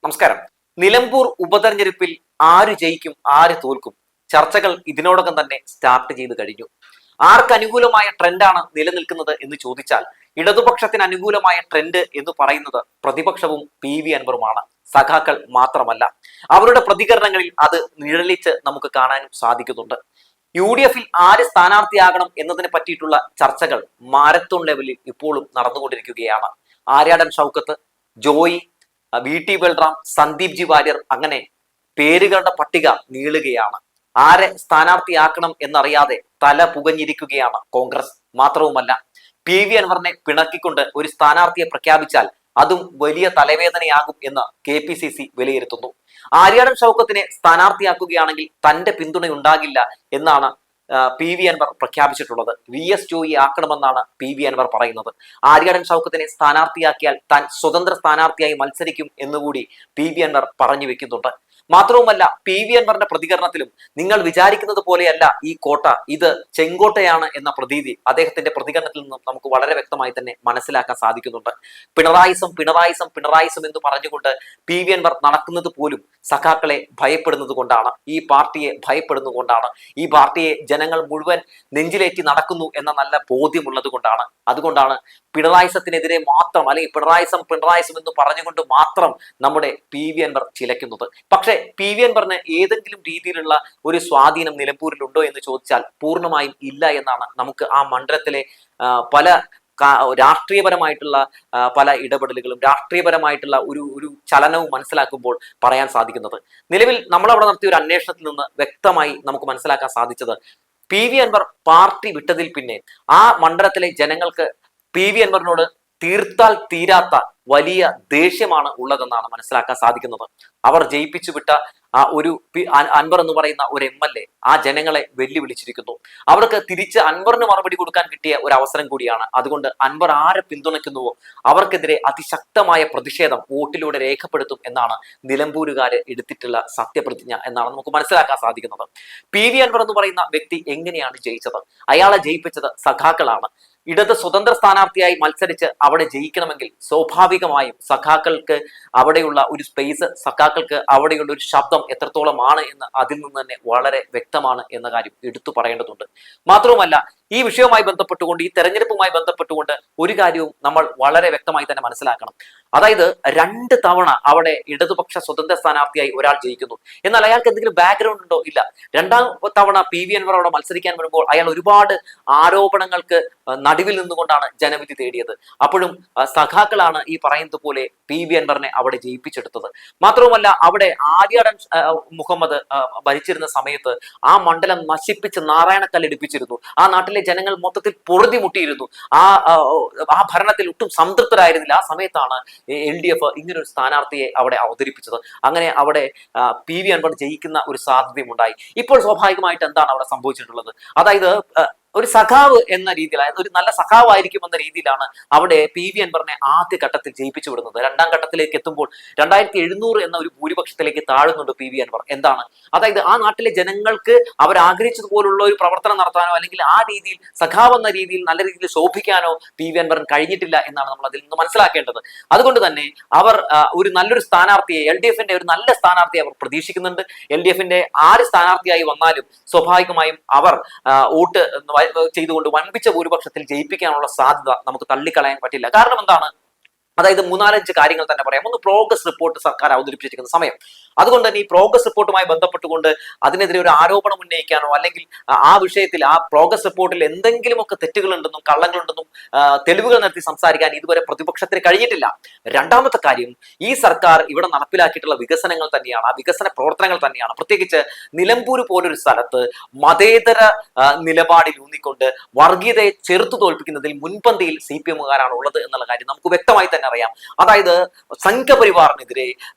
നമസ്കാരം. നിലമ്പൂർ ഉപതെരഞ്ഞെടുപ്പിൽ ആര് ജയിക്കും ആര് തോൽക്കും ചർച്ചകൾ ഇതിനോടകം തന്നെ സ്റ്റാർട്ട് ചെയ്ത് കഴിഞ്ഞു. ആർക്ക് അനുകൂലമായ ട്രെൻഡാണ് നിലനിൽക്കുന്നത് എന്ന് ചോദിച്ചാൽ ഇടതുപക്ഷത്തിന് അനുകൂലമായ ട്രെൻഡ് എന്ന് പറയുന്നത് പ്രതിപക്ഷവും PV അൻവറുമാണ്. സഖാക്കൾ മാത്രമല്ല, അവരുടെ പ്രതികരണങ്ങളിൽ അത് നിഴലിച്ച് നമുക്ക് കാണാനും സാധിക്കുന്നുണ്ട്. UDF ആര് സ്ഥാനാർത്ഥിയാകണം എന്നതിനെ പറ്റിയിട്ടുള്ള ചർച്ചകൾ മാരത്തോൺ ലെവലിൽ ഇപ്പോഴും നടന്നുകൊണ്ടിരിക്കുകയാണ്. ആര്യാടൻ ഷൗക്കത്ത്, ജോയി, VT ബൽറാം, സന്ദീപ് ജി വാര്യർ, അങ്ങനെ പേരുകളുടെ പട്ടിക നീളുകയാണ്. ആരെ സ്ഥാനാർത്ഥിയാക്കണം എന്നറിയാതെ തല പുകഞ്ഞിരിക്കുകയാണ് കോൺഗ്രസ്. മാത്രവുമല്ല, PV അൻവറിനെ പിണക്കിക്കൊണ്ട് ഒരു സ്ഥാനാർത്ഥിയെ പ്രഖ്യാപിച്ചാൽ അതും വലിയ തലവേദനയാകും എന്ന് KPCC വിലയിരുത്തുന്നു. ആര്യാടൻ ഷൗക്കത്തിനെ സ്ഥാനാർത്ഥിയാക്കുകയാണെങ്കിൽ തന്റെ പിന്തുണ ഉണ്ടാകില്ല എന്നാണ് PV Anwar പ്രഖ്യാപിച്ചിട്ടുള്ളത്. VS Joy ആക്കണമെന്നാണ് PV Anwar പറയുന്നത്. ആര്യാടൻ ഷൗക്കത്തിനെ സ്ഥാനാർത്ഥിയാക്കിയാൽ താൻ സ്വതന്ത്ര സ്ഥാനാർത്ഥിയായി മത്സരിക്കും എന്നുകൂടി PV അൻവർ പറഞ്ഞു വെക്കുന്നുണ്ട്. മാത്രവുമല്ല, PV അൻവറിന്റെ പ്രതികരണത്തിലും നിങ്ങൾ വിചാരിക്കുന്നത് പോലെയല്ല ഈ കോട്ട, ഇത് ചെങ്കോട്ടയാണ് എന്ന പ്രതീതി അദ്ദേഹത്തിന്റെ പ്രതികരണത്തിൽ നിന്നും നമുക്ക് വളരെ വ്യക്തമായി തന്നെ മനസ്സിലാക്കാൻ സാധിക്കുന്നുണ്ട്. പിണറായിസം പിണറായിസം പിണറായിസം എന്ന് പറഞ്ഞുകൊണ്ട് PV അൻവർ നടക്കുന്നത് പോലും സഖാക്കളെ ഭയപ്പെടുന്നത് കൊണ്ടാണ്, ഈ പാർട്ടിയെ ഭയപ്പെടുന്നത് കൊണ്ടാണ്, ഈ പാർട്ടിയെ ജനങ്ങൾ മുഴുവൻ നെഞ്ചിലേറ്റി നടക്കുന്നു എന്ന നല്ല ബോധ്യമുള്ളത് കൊണ്ടാണ്. അതുകൊണ്ടാണ് പിണറായിസത്തിനെതിരെ മാത്രം, അല്ലെങ്കിൽ പിണറായിസം എന്ന് പറഞ്ഞുകൊണ്ട് മാത്രം നമ്മുടെ PV അൻവർ ചിലയ്ക്കുന്നത്. പക്ഷേ PV അൻവറിന് ഏതെങ്കിലും രീതിയിലുള്ള ഒരു സ്വാധീനം നിലമ്പൂരിൽ ഉണ്ടോ എന്ന് ചോദിച്ചാൽ പൂർണ്ണമായും ഇല്ല എന്നാണ് നമുക്ക് ആ മണ്ഡലത്തിലെ പല രാഷ്ട്രീയപരമായിട്ടുള്ള പല ഇടപെടലുകളും രാഷ്ട്രീയപരമായിട്ടുള്ള ഒരു ചലനവും മനസ്സിലാക്കുമ്പോൾ പറയാൻ സാധിക്കുന്നത്. നിലവിൽ നമ്മളവിടെ നടത്തിയ ഒരു അന്വേഷണത്തിൽ നിന്ന് വ്യക്തമായി നമുക്ക് മനസ്സിലാക്കാൻ സാധിച്ചത്, PV അൻവർ പാർട്ടി വിട്ടതിൽ പിന്നെ ആ മണ്ഡലത്തിലെ ജനങ്ങൾക്ക് PV അൻവറിനോട് തീർത്താൽ തീരാത്ത വലിയ ദേഷ്യമാണ് ഉള്ളതെന്നാണ് മനസ്സിലാക്കാൻ സാധിക്കുന്നത്. അവർ ജയിപ്പിച്ചു വിട്ട ആ ഒരു അൻവർ എന്ന് പറയുന്ന ഒരു MLA ആ ജനങ്ങളെ വെല്ലുവിളിച്ചിരിക്കുന്നു. അവർക്ക് തിരിച്ച് അൻവറിന് മറുപടി കൊടുക്കാൻ കിട്ടിയ ഒരു അവസരം കൂടിയാണ്. അതുകൊണ്ട് അൻവർ ആരെ പിന്തുണയ്ക്കുന്നുവോ അവർക്കെതിരെ അതിശക്തമായ പ്രതിഷേധം വോട്ടിലൂടെ രേഖപ്പെടുത്തും എന്നാണ് നിലമ്പൂരുകാര് എടുത്തിട്ടുള്ള സത്യപ്രതിജ്ഞ എന്നാണ് നമുക്ക് മനസ്സിലാക്കാൻ സാധിക്കുന്നത്. PV അൻവർ എന്ന് പറയുന്ന വ്യക്തി എങ്ങനെയാണ് ജയിച്ചത്? അയാളെ ജയിപ്പിച്ചത് സഖാക്കളാണ്. ഇടത് സ്വതന്ത്ര സ്ഥാനാർത്ഥിയായി മത്സരിച്ച് അവിടെ ജയിക്കണമെങ്കിൽ സ്വാഭാവികമായും സഖാക്കൾക്ക് അവിടെയുള്ള ഒരു സ്പേസ്, സഖാക്കൾക്ക് അവിടെയുള്ള ഒരു ശബ്ദം എത്രത്തോളമാണ് എന്ന് അതിൽ നിന്ന് തന്നെ വളരെ വ്യക്തമാണ് എന്ന കാര്യം എടുത്തു പറയേണ്ടതുണ്ട്. മാത്രവുമല്ല, ഈ വിഷയവുമായി ബന്ധപ്പെട്ടുകൊണ്ട്, ഈ തെരഞ്ഞെടുപ്പുമായി ബന്ധപ്പെട്ടുകൊണ്ട് ഒരു കാര്യവും നമ്മൾ വളരെ വ്യക്തമായി തന്നെ മനസ്സിലാക്കണം. അതായത് 2 തവണ അവിടെ ഇടതുപക്ഷ സ്വതന്ത്ര സ്ഥാനാർത്ഥിയായി ഒരാൾ ജയിക്കുന്നു. എന്നാൽ അയാൾക്ക് എന്തെങ്കിലും ബാക്ക്ഗ്രൗണ്ട് ഉണ്ടോ? ഇല്ല. 2ാം തവണ PV അൻവർ അവിടെ മത്സരിക്കാൻ വരുമ്പോൾ അയാൾ ഒരുപാട് ആരോപണങ്ങൾക്ക് നടുവിൽ നിന്നുകൊണ്ടാണ് ജനവിധി തേടിയത്. അപ്പോഴും സഖാക്കളാണ് ഈ പറയുന്നത് പോലെ PV അൻവറിനെ അവിടെ ജയിപ്പിച്ചെടുത്തത്. മാത്രവുമല്ല, അവിടെ ആര്യാടൻ മുഹമ്മദ് ഭരിച്ചിരുന്ന സമയത്ത് ആ മണ്ഡലം നശിപ്പിച്ച് നാരായണക്കല്ലെടുപ്പിച്ചിരുന്നു. ആ നാട്ടിലെ ജനങ്ങൾ മൊത്തത്തിൽ പൊറുതിമുട്ടിയിരുന്നു. ആ ഭരണത്തിൽ ഒട്ടും സംതൃപ്തരായിരുന്നില്ല. ആ സമയത്താണ് LDF ഇങ്ങനൊരു സ്ഥാനാർത്ഥിയെ അവിടെ അവതരിപ്പിച്ചത്. അങ്ങനെ അവിടെ PV അൻവർ ജയിക്കുന്ന ഒരു സാധ്യതയും ഉണ്ടായി. ഇപ്പോൾ സ്വാഭാവികമായിട്ട് എന്താണ് അവിടെ സംഭവിച്ചിട്ടുള്ളത്? അതായത് ഒരു സഖാവ് എന്ന രീതിയിൽ, അതായത് ഒരു നല്ല സഖാവായിരിക്കും എന്ന രീതിയിലാണ് അവിടെ PV അൻവറിനെ ആദ്യ ഘട്ടത്തിൽ ജയിപ്പിച്ചു വിടുന്നത്. 2ാം ഘട്ടത്തിലേക്ക് എത്തുമ്പോൾ 2700 എന്ന ഒരു ഭൂരിപക്ഷത്തിലേക്ക് താഴുന്നുണ്ട് PV അൻവർ. എന്താണ്? അതായത് ആ നാട്ടിലെ ജനങ്ങൾക്ക് അവർ ആഗ്രഹിച്ചതുപോലുള്ള ഒരു പ്രവർത്തനം നടത്താനോ അല്ലെങ്കിൽ ആ രീതിയിൽ സഖാവ് എന്ന രീതിയിൽ നല്ല രീതിയിൽ ശോഭിക്കാനോ PV അൻവറിന് കഴിഞ്ഞിട്ടില്ല എന്നാണ് നമ്മൾ അതിൽ നിന്ന് മനസ്സിലാക്കേണ്ടത്. അതുകൊണ്ട് തന്നെ അവർ ഒരു നല്ലൊരു സ്ഥാനാർത്ഥിയെ, LDFന്റെ ഒരു നല്ല സ്ഥാനാർത്ഥിയെ അവർ പ്രതീക്ഷിക്കുന്നുണ്ട്. LDFന്റെ ആര് സ്ഥാനാർത്ഥിയായി വന്നാലും സ്വാഭാവികമായും അവർ വോട്ട് ചെയ്തുകൊണ്ട് വൻപിച്ച ഭൂരിപക്ഷത്തിൽ ജയിപ്പിക്കാനുള്ള സാധ്യത നമുക്ക് തള്ളിക്കളയാൻ പറ്റില്ല. കാരണം എന്താണ്? അതായത് 3-4 കാര്യങ്ങൾ തന്നെ പറയാം. ഒന്ന്, പ്രോഗ്രസ് റിപ്പോർട്ട് സർക്കാർ അവതരിപ്പിച്ചിരിക്കുന്ന സമയം. അതുകൊണ്ട് തന്നെ ഈ പ്രോഗ്രസ് റിപ്പോർട്ടുമായി ബന്ധപ്പെട്ടുകൊണ്ട് അതിനെതിരെ ഒരു ആരോപണം ഉന്നയിക്കാനോ അല്ലെങ്കിൽ ആ വിഷയത്തിൽ ആ പ്രോഗ്രസ് റിപ്പോർട്ടിൽ എന്തെങ്കിലുമൊക്കെ തെറ്റുകളുണ്ടെന്നും കള്ളങ്ങളുണ്ടെന്നും തെളിവുകൾ നടത്തി സംസാരിക്കാൻ ഇതുവരെ പ്രതിപക്ഷത്തിന് കഴിഞ്ഞിട്ടില്ല. 2ാമത്തെ കാര്യം, ഈ സർക്കാർ ഇവിടെ നടപ്പിലാക്കിയിട്ടുള്ള വികസനങ്ങൾ തന്നെയാണ്, ആ വികസന പ്രവർത്തനങ്ങൾ തന്നെയാണ്. പ്രത്യേകിച്ച് നിലമ്പൂർ പോലൊരു സ്ഥലത്ത് മതേതര നിലപാടിൽ ഊന്നിക്കൊണ്ട് വർഗീയതയെ ചെറുത്തു തോൽപ്പിക്കുന്നതിൽ മുൻപന്തിയിൽ CPM-കാരാണ് ഉള്ളത് എന്നുള്ള കാര്യം നമുക്ക് വ്യക്തമായി തന്നെ അറിയാം. അതായത് സംഘപരിവാറിനെതിരെ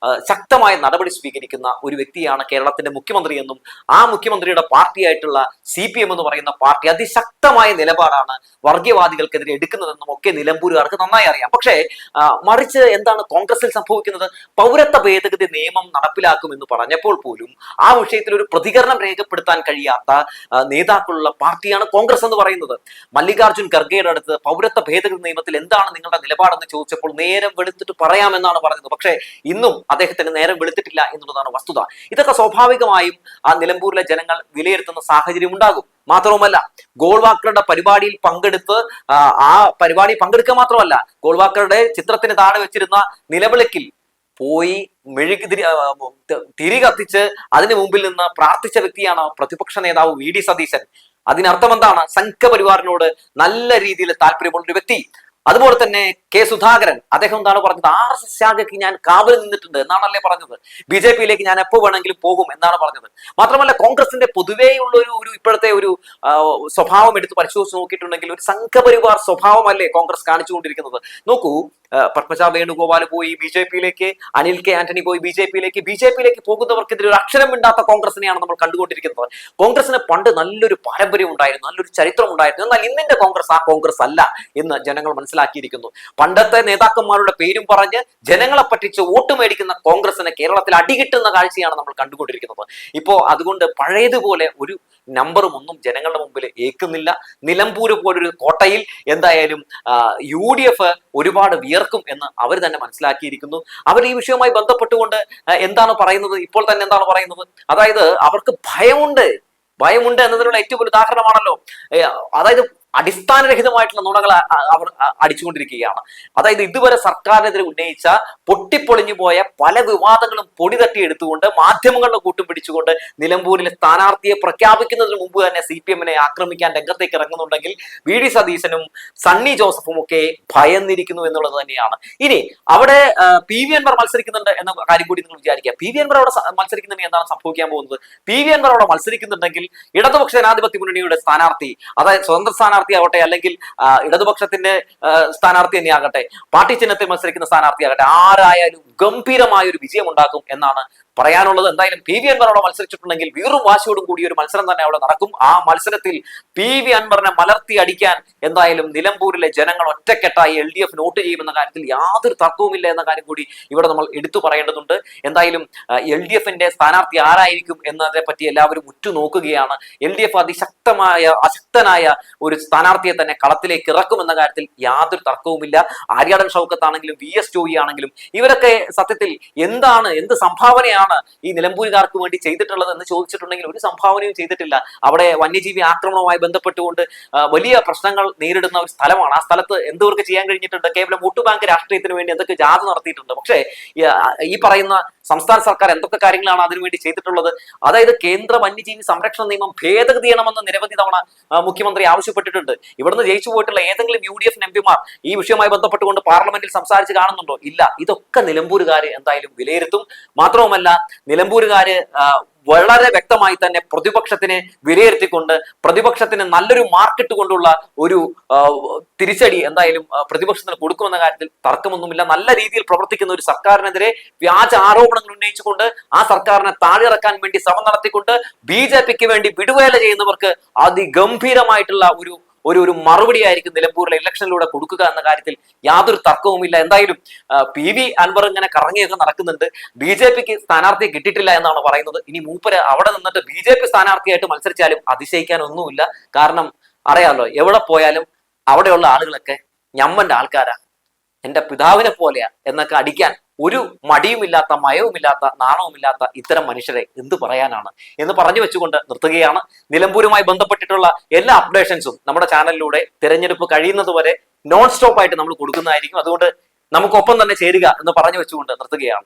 ശക്തമായ നടപടി സ്വീകരിക്കുന്ന ഒരു വ്യക്തിയാണ് കേരളത്തിന്റെ മുഖ്യമന്ത്രി എന്നും ആ മുഖ്യമന്ത്രിയുടെ പാർട്ടിയായിട്ടുള്ള CPM എന്ന് പറയുന്ന പാർട്ടി അതിശക്തമായ നിലപാടാണ് വർഗീയവാദികൾക്കെതിരെ എടുക്കുന്നതെന്നും ഒക്കെ നിലമ്പൂരുകാർക്ക് നന്നായി അറിയാം. പക്ഷേ മറിച്ച് എന്താണ് കോൺഗ്രസിൽ സംഭവിക്കുന്നത്? പൗരത്വ ഭേദഗതി നിയമം നടപ്പിലാക്കുമെന്ന് പറഞ്ഞപ്പോൾ പോലും ആ വിഷയത്തിൽ ഒരു പ്രതികരണം രേഖപ്പെടുത്താൻ കഴിയാത്ത നേതാക്കളുള്ള പാർട്ടിയാണ് കോൺഗ്രസ് എന്ന് പറയുന്നത്. മല്ലികാർജുൻ ഖർഗെയുടെ അടുത്ത് പൗരത്വ ഭേദഗതി നിയമത്തിൽ എന്താണ് നിങ്ങളുടെ നിലപാടെന്ന് ചോദിച്ചപ്പോൾ നേരം വെളുത്തിട്ട് പറയാമെന്നാണ് പറഞ്ഞത്. പക്ഷേ ഇന്നും അദ്ദേഹത്തിന് നേരം വെളുത്തിട്ടില്ല എന്നുള്ളതാണ് വസ്തുത. ഇതൊക്കെ സ്വാഭാവികമായും ആ നിലമ്പൂരിലെ ജനങ്ങൾ വിലയിരുത്തുന്ന സാഹചര്യം ഉണ്ടാകും. മാത്രവുമല്ല, ഗോൾവാക്കറുടെ പരിപാടിയിൽ പങ്കെടുത്ത് ആ പരിപാടി പങ്കെടുക്കുക മാത്രമല്ല, ഗോൾവാക്കറുടെ ചിത്രത്തിന് താഴെ വെച്ചിരുന്ന നിലവിളക്കിൽ പോയി തിരി കത്തിച്ച് അതിന് മുമ്പിൽ നിന്ന് പ്രാർത്ഥിച്ച വ്യക്തിയാണ് പ്രതിപക്ഷ നേതാവ് VD സതീശൻ. അതിനർത്ഥം എന്താണ്? സംഘപരിവാറിനോട് നല്ല രീതിയിൽ താല്പര്യമുള്ള ഒരു വ്യക്തി. അതുപോലെ തന്നെ K സുധാകരൻ, അദ്ദേഹം എന്താണ് പറഞ്ഞത്? RSS ശാഖയ്ക്ക് ഞാൻ കാവൽ നിന്നിട്ടുണ്ട് എന്നാണല്ലേ പറഞ്ഞത്. BJPയിലേക്ക് ഞാൻ എപ്പോ വേണമെങ്കിലും പോകും എന്നാണ് പറഞ്ഞത്. മാത്രമല്ല, കോൺഗ്രസിന്റെ പൊതുവേയുള്ള ഒരു ഇപ്പോഴത്തെ ഒരു സ്വഭാവം എടുത്ത് പരിശോധിച്ച് നോക്കിയിട്ടുണ്ടെങ്കിൽ ഒരു സംഘപരിവാർ സ്വഭാവമല്ലേ കോൺഗ്രസ് കാണിച്ചുകൊണ്ടിരിക്കുന്നത്. നോക്കൂ, പത്മജ വേണുഗോപാൽ പോയി BJPയിലേക്ക്, അനിൽ K ആന്റണി പോയി BJPയിലേക്ക് പോകുന്നവർക്കെതിരെ ഒരു അക്ഷരം മിണ്ടാത്ത കോൺഗ്രസിനെയാണ് നമ്മൾ കണ്ടുകൊണ്ടിരിക്കുന്നത്. കോൺഗ്രസിന് പണ്ട് നല്ലൊരു പാരമ്പര്യം ഉണ്ടായിരുന്നു, നല്ലൊരു ചരിത്രം ഉണ്ടായിരുന്നു. എന്നാൽ ഇന്നിന്റെ കോൺഗ്രസ് ആ കോൺഗ്രസ് അല്ല എന്ന് ജനങ്ങൾ മനസ്സിലാക്കിയിരിക്കുന്നു. പണ്ടത്തെ നേതാക്കന്മാരുടെ പേരും പറഞ്ഞ് ജനങ്ങളെ പറ്റിച്ച് വോട്ട് മേടിക്കുന്ന കോൺഗ്രസിന് കേരളത്തിൽ അടികിട്ടുന്ന കാഴ്ചയാണ് നമ്മൾ കണ്ടുകൊണ്ടിരിക്കുന്നത്. ഇപ്പോ അതുകൊണ്ട് പഴയതുപോലെ ഒരു നമ്പറും ഒന്നും ജനങ്ങളുടെ മുമ്പിൽ ഏൽക്കുന്നില്ല. നിലമ്പൂര് പോലൊരു കോട്ടയിൽ എന്തായാലും UDF ഒരുപാട് വിയർക്കും എന്ന് അവർ തന്നെ മനസ്സിലാക്കിയിരിക്കുന്നു. അവർ ഈ വിഷയവുമായി ബന്ധപ്പെട്ടുകൊണ്ട് എന്താണ് പറയുന്നത്? ഇപ്പോൾ തന്നെ എന്താണ് പറയുന്നത്? അതായത് അവർക്ക് ഭയമുണ്ട് എന്നതിനുള്ള ഏറ്റവും വലിയ ഉദാഹരണമാണല്ലോ. അതായത് അടിസ്ഥാനരഹിതമായിട്ടുള്ള നുണകൾ അവർ അടിച്ചുകൊണ്ടിരിക്കുകയാണ്. അതായത് ഇതുവരെ സർക്കാരിനെതിരെ ഉന്നയിച്ച പൊട്ടിപ്പൊളിഞ്ഞു പോയ പല വിവാദങ്ങളും പൊടി തട്ടിയെടുത്തുകൊണ്ട് മാധ്യമങ്ങളുടെ കൂട്ടും പിടിച്ചുകൊണ്ട് നിലമ്പൂരിലെ സ്ഥാനാർത്ഥിയെ പ്രഖ്യാപിക്കുന്നതിന് മുമ്പ് തന്നെ CPMനെ ആക്രമിക്കാൻ രംഗത്തേക്ക് ഇറങ്ങുന്നുണ്ടെങ്കിൽ VD സതീശനും സണ്ണി ജോസഫും ഒക്കെ ഭയന്നിരിക്കുന്നു എന്നുള്ളത് തന്നെയാണ്. ഇനി അവിടെ PV അൻവർ മത്സരിക്കുന്നുണ്ട് എന്ന കാര്യം കൂടി നിങ്ങൾ വിചാരിക്കുക. PV അൻവർ അവിടെ മത്സരിക്കുന്നുണ്ടെങ്കിൽ എന്താണ് സംഭവിക്കാൻ പോകുന്നത്? PV അൻവർ അവിടെ മത്സരിക്കുന്നുണ്ടെങ്കിൽ ഇടതുപക്ഷ ജനാധിപത്യ മുന്നണിയുടെ സ്ഥാനാർത്ഥി, അതായത് സ്വതന്ത്ര സ്ഥാനാർത്ഥി ആവട്ടെ, അല്ലെങ്കിൽ ഇടതുപക്ഷത്തിന്റെ സ്ഥാനാർത്ഥി തന്നെയാകട്ടെ, പാർട്ടി ചിഹ്നത്തിൽ മത്സരിക്കുന്ന സ്ഥാനാർത്ഥിയാകട്ടെ, ആരായാലും ഗംഭീരമായ ഒരു വിജയം ഉണ്ടാക്കും എന്നാണ് പറയാനുള്ളത്. എന്തായാലും PV അൻവർ അവിടെ മത്സരിച്ചിട്ടുണ്ടെങ്കിൽ വീറും വാശിയോടും കൂടി ഒരു മത്സരം തന്നെ അവിടെ നടക്കും. ആ മത്സരത്തിൽ PV അൻവറിനെ മലർത്തി അടിക്കാൻ എന്തായാലും നിലമ്പൂരിലെ ജനങ്ങൾ ഒറ്റക്കെട്ടായി LDF നോട്ട് ചെയ്യുമെന്ന കാര്യത്തിൽ യാതൊരു തർക്കവുമില്ല എന്ന കാര്യം കൂടി ഇവിടെ നമ്മൾ എടുത്തു പറയേണ്ടതുണ്ട്. എന്തായാലും LDFന്റെ സ്ഥാനാർത്ഥി ആരായിരിക്കും എന്നതിനെ പറ്റി എല്ലാവരും ഉറ്റുനോക്കുകയാണ്. LDF അശക്തനായ ഒരു സ്ഥാനാർത്ഥിയെ തന്നെ കളത്തിലേക്ക് ഇറക്കുമെന്ന കാര്യത്തിൽ യാതൊരു തർക്കവുമില്ല. ആര്യാടൻ ഷൗക്കത്ത് ആണെങ്കിലും VS ജോയി ആണെങ്കിലും ഇവരൊക്കെ സത്യത്തിൽ എന്ത് സംഭാവനയാണ് ഈ നിലമ്പൂരുകാർക്ക് വേണ്ടി ചെയ്തിട്ടുള്ളത് എന്ന് ചോദിച്ചിട്ടുണ്ടെങ്കിൽ ഒരു സംഭാവനയും ചെയ്തിട്ടില്ല. അവിടെ വന്യജീവി ആക്രമണവുമായി ബന്ധപ്പെട്ടുകൊണ്ട് വലിയ പ്രശ്നങ്ങൾ നേരിടുന്ന ഒരു സ്ഥലമാണ്. ആ സ്ഥലത്ത് എന്തോർക്ക് ചെയ്യാൻ കഴിഞ്ഞിട്ടുണ്ട്? കേവലം വോട്ട് ബാങ്ക് രാഷ്ട്രീയത്തിന് വേണ്ടി എന്തൊക്കെ ജാഥ നടത്തിയിട്ടുണ്ട്. പക്ഷേ ഈ പറയുന്ന സംസ്ഥാന സർക്കാർ എന്തൊക്കെ കാര്യങ്ങളാണ് അതിനുവേണ്ടി ചെയ്തിട്ടുള്ളത്? അതായത് കേന്ദ്ര വന്യജീവി സംരക്ഷണ നിയമം ഭേദഗതി ചെയ്യണമെന്ന് നിരവധി തവണ മുഖ്യമന്ത്രി ആവശ്യപ്പെട്ടിട്ടുണ്ട്. ഇവിടുന്ന് ജയിച്ചു പോയിട്ടുള്ള ഏതെങ്കിലും UDF MPമാർ ഈ വിഷയവുമായി ബന്ധപ്പെട്ടുകൊണ്ട് പാർലമെന്റിൽ സംസാരിച്ച് കാണുന്നുണ്ടോ? ഇല്ല. ഇതൊക്കെ നിലമ്പൂരുകാര് എന്തായാലും വിലയിരുത്തും. മാത്രവുമല്ല, നിലമ്പൂരുകാര് വളരെ വ്യക്തമായി തന്നെ പ്രതിപക്ഷത്തിനെ വിലയിരുത്തിക്കൊണ്ട് പ്രതിപക്ഷത്തിന് നല്ലൊരു മാർക്കിട്ട് കൊണ്ടുള്ള ഒരു തിരിച്ചടി എന്തായാലും പ്രതിപക്ഷത്തിന് കൊടുക്കുമെന്ന കാര്യത്തിൽ തർക്കമൊന്നുമില്ല. നല്ല രീതിയിൽ പ്രവർത്തിക്കുന്ന ഒരു സർക്കാരിനെതിരെ വ്യാജ ആരോപണങ്ങൾ ഉന്നയിച്ചുകൊണ്ട് ആ സർക്കാരിനെ താഴെയിറക്കാൻ വേണ്ടി ശ്രമം നടത്തിക്കൊണ്ട് BJPക്ക് വേണ്ടി വിടുവേല ചെയ്യുന്നവർക്ക് അതിഗംഭീരമായിട്ടുള്ള ഒരു മറുപടി ആയിരിക്കും നിലമ്പൂരിലെ ഇലക്ഷനിലൂടെ കൊടുക്കുക എന്ന കാര്യത്തിൽ യാതൊരു തർക്കവുമില്ല. എന്തായാലും PV അൻവർ ഇങ്ങനെ കറങ്ങിയൊക്കെ നടക്കുന്നുണ്ട്. BJPക്ക് സ്ഥാനാർത്ഥിയെ കിട്ടിയിട്ടില്ല എന്നാണ് പറയുന്നത്. ഇനി മൂപ്പര് അവിടെ നിന്നിട്ട് BJP സ്ഥാനാർത്ഥിയായിട്ട് മത്സരിച്ചാലും അതിശയിക്കാനൊന്നുമില്ല. കാരണം അറിയാമല്ലോ, എവിടെ പോയാലും അവിടെയുള്ള ആളുകളൊക്കെ ഞമ്മന്റെ ആൾക്കാരാ, എന്റെ പിതാവിനെ പോലെയാ എന്നൊക്കെ അടിക്കാൻ ഒരു മടിയുമില്ലാത്ത, മയവുമില്ലാത്ത, നാണവുമില്ലാത്ത ഇത്തരം മനുഷ്യരെ എന്ത് പറയാനാണ് എന്ന് പറഞ്ഞു വെച്ചുകൊണ്ട് നിർത്തുകയാണ്. നിലമ്പൂരുമായി ബന്ധപ്പെട്ടിട്ടുള്ള എല്ലാ അപ്ഡേഷൻസും നമ്മുടെ ചാനലിലൂടെ തിരഞ്ഞെടുപ്പ് കഴിയുന്നത് വരെ നോൺ സ്റ്റോപ്പ് ആയിട്ട് നമ്മൾ കൊടുക്കുന്നതായിരിക്കും. അതുകൊണ്ട് നമുക്കൊപ്പം തന്നെ ചേരുക എന്ന് പറഞ്ഞു വെച്ചുകൊണ്ട് നിർത്തുകയാണ്.